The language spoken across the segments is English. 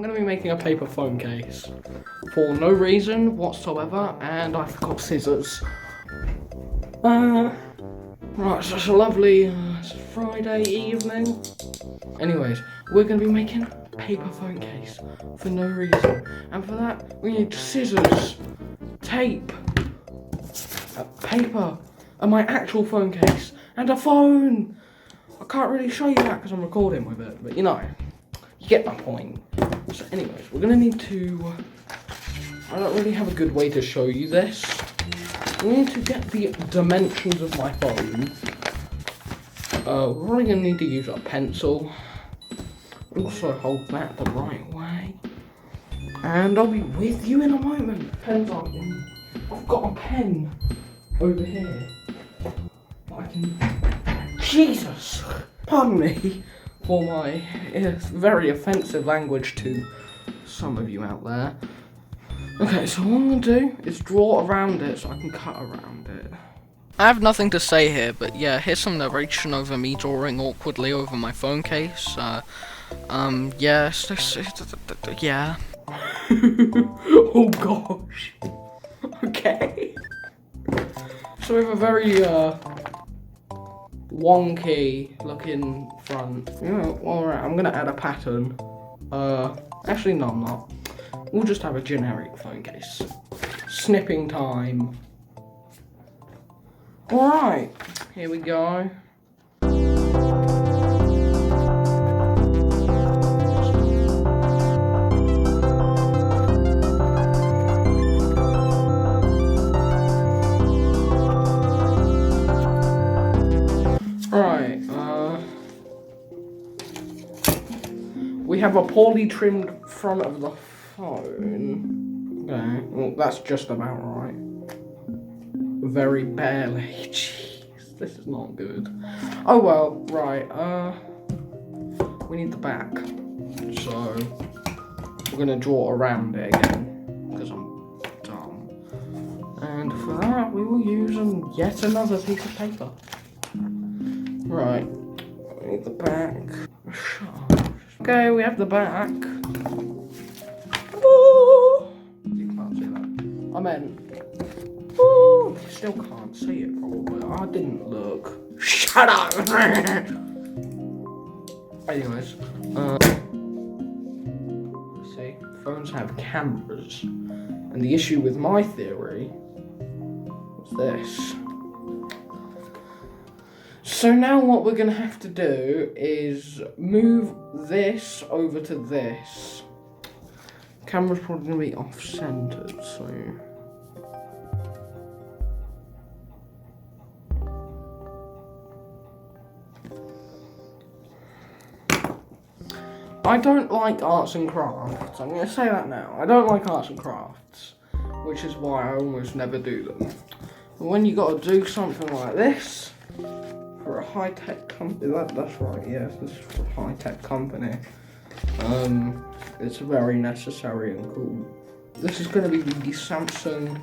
I'm going to be making a paper phone case for no reason whatsoever, and I forgot scissors. Right, so it's a lovely it's a Friday evening. Anyways, we're going to be making a paper phone case for no reason, and for that we need scissors, tape, paper, and my actual phone case, and a phone. I can't really show you that because I'm recording with it, but you know, you get my point. So anyways, we're going to need to, I don't really have a good way to show you this. We need to get the dimensions of my phone. We're probably going to need to use a pencil. Also hold that the right way. And I'll be with you in a moment. Pens aren't in. I've got a pen over here. I can... Jesus! Pardon me for my very offensive language to some of you out there. Okay, so what I'm going to do is draw around it so I can cut around it. I have nothing to say here, but yeah, here's some narration over me drawing awkwardly over my phone case. Yeah. Oh gosh. Okay. So we have a very, wonky looking front. You know, alright, I'm gonna add a pattern. Actually, no, I'm not. We'll just have a generic phone case. Snipping time. Alright, here we go. Alright, we have a poorly trimmed front of the phone. Okay, well, that's just about right. Very barely. Jeez, this is not good. Oh well, right, we need the back. So, we're gonna draw around it again, because I'm dumb. And for that, we will use yet another piece of paper. Right, we need the back. Okay, we have the back. Ooh. You can't see that. I meant, ooh, you still can't see it probably. I didn't look. Shut up! Anyways, see, phones have cameras. And the issue with my theory was this. So now what we're going to have to do is move this over to this. Camera's probably going to be off-centered, so... I don't like arts and crafts. I'm going to say that now. I don't like arts and crafts, which is why I almost never do them. But when you got to do something like this, for a high-tech company, that's right, yes, this is for a high-tech company. It's very necessary and cool. This is going to be the Samsung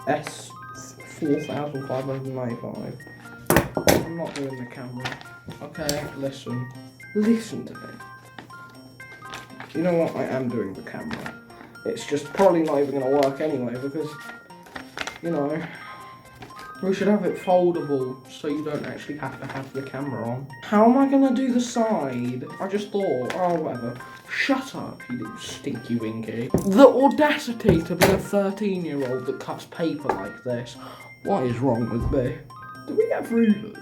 S4595. I'm not doing the camera. Okay, listen to me. You know what, I am doing the camera. It's just probably not even going to work anyway, because, you know, we should have it foldable so you don't actually have to have the camera on. How am I going to do the side? I just thought, oh whatever. Shut up, you little stinky winky. The audacity to be a 13-year-old that cuts paper like this. What is wrong with me? Do we have rulers?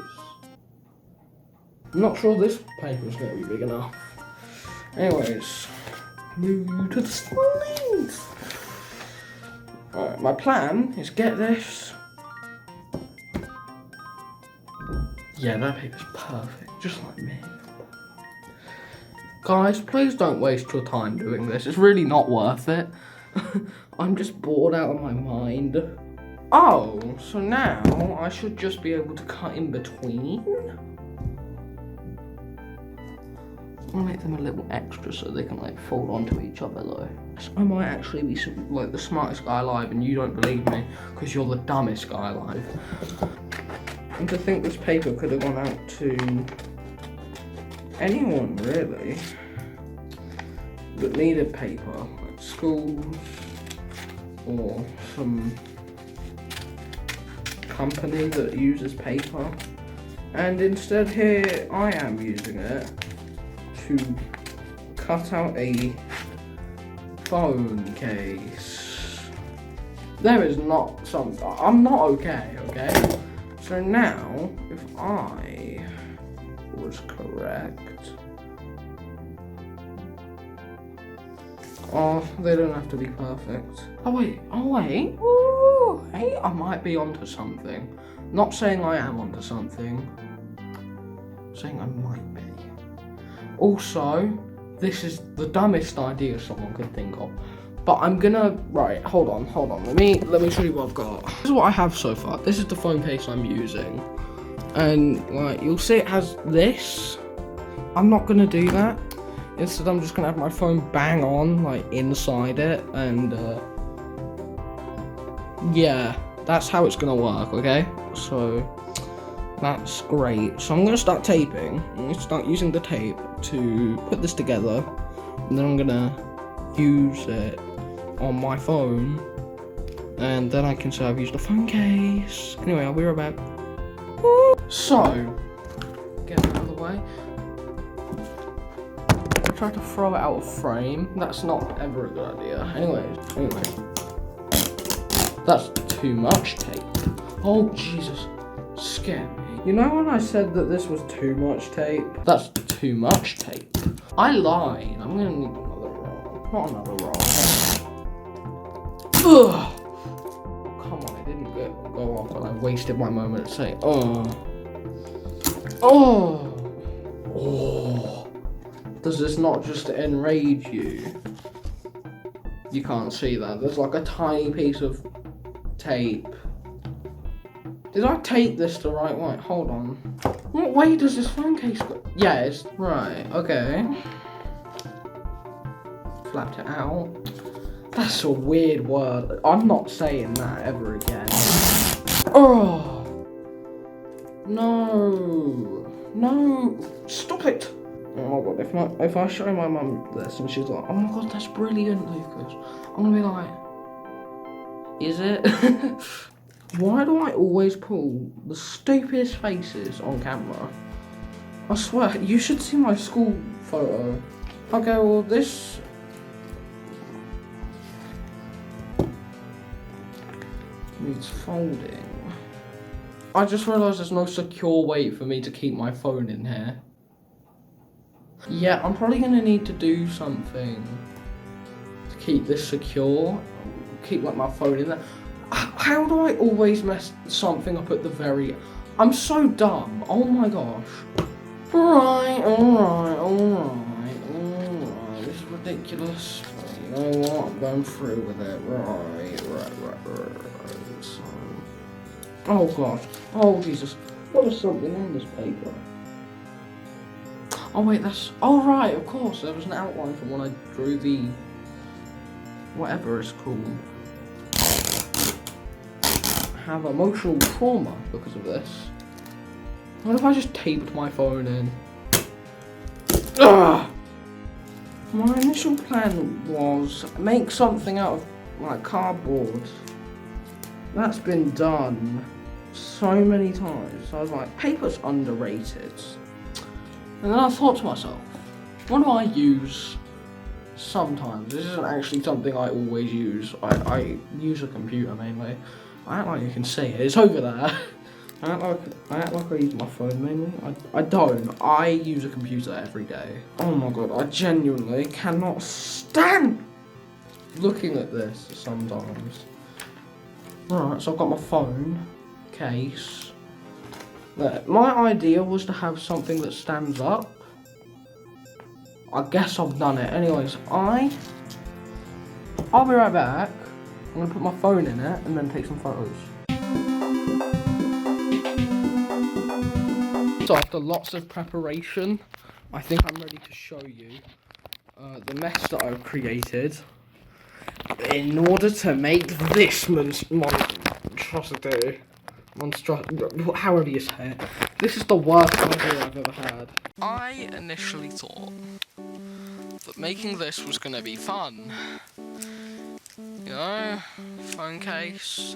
I'm not sure this paper's going to be big enough. Anyways, move to the slides. Alright, my plan is get this. Yeah, that paper's perfect, just like me. Guys, please don't waste your time doing this. It's really not worth it. I'm just bored out of my mind. Oh, so now I should just be able to cut in between? I'll make them a little extra so they can like fold onto each other though. I might actually be like the smartest guy alive and you don't believe me because you're the dumbest guy alive. And to think this paper could have gone out to anyone really that needed paper, like schools or some company that uses paper, and instead here I am using it to cut out a phone case. There is not something. I'm not okay, okay? So now, if I was correct. Oh, they don't have to be perfect. Oh wait. Ooh, hey, I might be onto something. Not saying I am onto something. Saying I might be. Also, this is the dumbest idea someone could think of. But I'm gonna, right, hold on. Let me show you what I've got. This is what I have so far. This is the phone case I'm using. And like, you'll see it has this. I'm not gonna do that. Instead, I'm just gonna have my phone bang on, like, inside it, and, yeah, that's how it's gonna work, okay? So, that's great. So I'm gonna start taping. I'm gonna start using the tape to put this together, and then I'm gonna use it on my phone, and then I can say I've used a phone case. Anyway, I'll be right back. So, get that out of the way. Try to throw it out of frame. That's not ever a good idea. Anyway. That's too much tape. Oh, Jesus. Scare me. You know when I said that this was too much tape? That's too much tape. I lied. I'm gonna need another roll. Not another roll. Ugh. Come on, it didn't go off, and I wasted my moment to say, Does this not just enrage you? You can't see that. There's like a tiny piece of tape. Did I tape this the right way? Hold on. What way does this phone case go? Yeah, it's right. Okay. Flapped it out. That's a weird word. I'm not saying that ever again. Oh. No. Stop it. Oh my god, if I show my mum this and she's like, oh my god, that's brilliant, Lucas, I'm gonna be like, is it? Why do I always pull the stupidest faces on camera? I swear, you should see my school photo. Okay, well this... needs folding. I just realised there's no secure way for me to keep my phone in here. Yeah, I'm probably gonna need to do something to keep this secure. Keep like my phone in there. How do I always mess something up at the very... I'm so dumb. Oh my gosh. Alright. This is ridiculous. But you know what? I'm going through with it. Right. So... oh gosh. Oh Jesus. What is something on this paper? Oh wait, that's... oh right, of course, there was an outline from when I drew the... whatever it's called. I have emotional trauma because of this. What if I just taped my phone in? Ugh! My initial plan was make something out of, like, cardboard. That's been done so many times. So I was like, paper's underrated. And then I thought to myself, what do I use sometimes? This isn't actually something I always use. I use a computer mainly. I act like you can see it. It's over there. I act like I use my phone mainly. I don't. I use a computer every day. Oh my god, I genuinely cannot stand looking at this sometimes. Right, so I've got my phone case. My idea was to have something that stands up. I guess I've done it. Anyways, I'll be right back. I'm gonna put my phone in it and then take some photos. So after lots of preparation, I think I'm ready to show you the mess that I've created in order to make this monstrosity. however you say it. This is the worst idea I've ever had. I initially thought that making this was going to be fun. You know, phone case.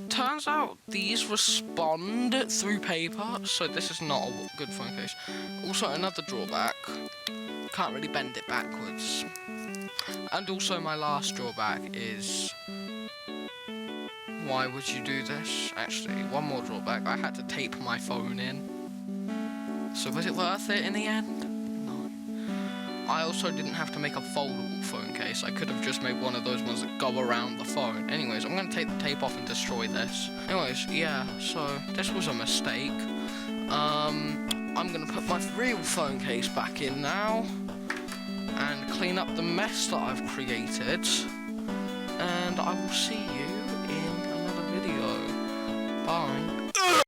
Turns out these respond through paper, so this is not a good phone case. Also, another drawback, can't really bend it backwards. And also my last drawback is, why would you do this? Actually, one more drawback, I had to tape my phone in. So was it worth it in the end? No. I also didn't have to make a foldable phone case. I could have just made one of those ones that go around the phone. Anyways, I'm going to take the tape off and destroy this. Anyways, yeah, so this was a mistake. I'm going to put my real phone case back in now and clean up the mess that I've created. And I will see you